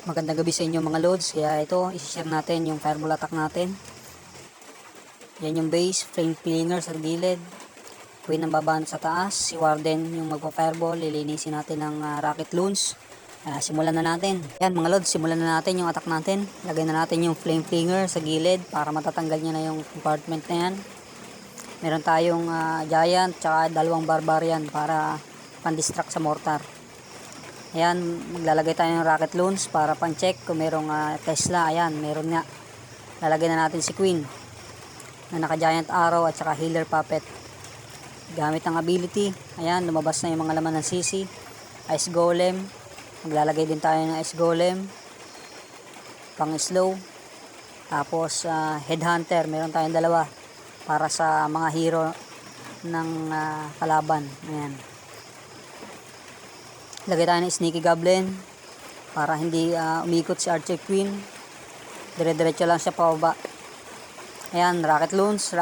Magandang gabi sa inyo mga loads. Kaya ito, isi-share natin yung fireball attack natin. Yan yung base, flame flinger sa gilid. Queen ang babaan sa taas. Si Warden yung magpa-fireball. Lilinisin natin ng rocket launch. Simulan na natin. Yan mga loads, simulan na natin yung attack natin. Lagay na natin yung flame flinger sa gilid para matatanggal niya na yung compartment na yan. Meron tayong giant tsaka dalawang barbarian para pan-distract sa mortar. Ayan, maglalagay tayo ng rocket launch para pan-check kung merong Tesla. Ayan, meron nga. Lalagay na natin si Queen na naka-giant arrow at saka healer puppet. Gamit ang ability. Ayan, lumabas na yung mga laman ng CC. Ice golem. Maglalagay din tayo ng ice golem. Pang slow. Tapos headhunter. Meron tayong dalawa para sa mga hero ng kalaban. Ayan. Lagay tayo ng sneaky goblin para hindi umikot si Archer Queen. Dire-diretso lang siya pababa. Ayan, rocket launch.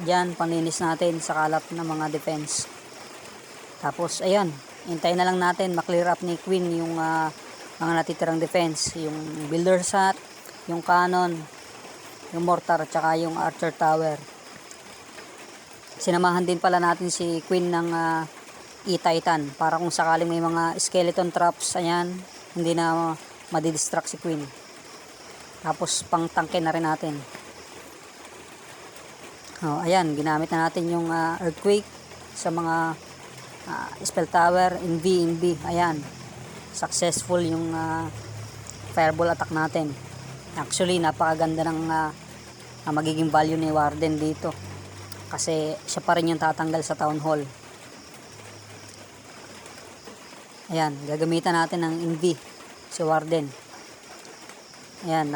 Diyan, paninis natin sa kalat ng mga defense. Tapos, ayan, hintayin na lang natin maklear up ni Queen yung mga natitirang defense. Yung builder's hut, yung cannon, yung mortar, at saka yung archer tower. Sinamahan din pala natin si Queen ng E-Titan para kung sakaling may mga skeleton traps, ayan, hindi na madidistract si Queen. Tapos pang tangke na rin natin. Ayan, ginamit na natin yung earthquake sa mga spell tower, NV. Ayan, successful yung fireball attack natin. Actually, napakaganda ng magiging value ni Warden dito kasi siya pa rin yung tatanggal sa town hall. Ayan, gagamitan natin ng NV si Warden. Ayan,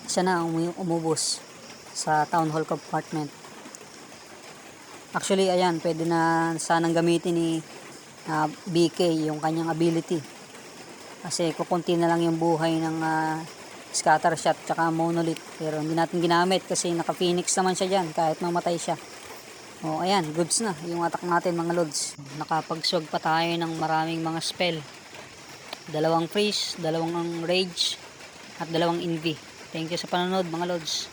siya na umubos sa town hall compartment. Actually, ayan, pwede na sanang gamitin ni BK yung kanyang ability. Kasi kukunti na lang yung buhay ng scatter shot tsaka monolith. Pero hindi natin ginamit kasi naka-phoenix naman siya dyan kahit mamatay siya. Ayan, goods na yung attack natin mga lods. Nakapag-swag pa tayo ng maraming mga spell. 2 freeze, 2 rage, at 2 envy. Thank you sa panonood mga lods.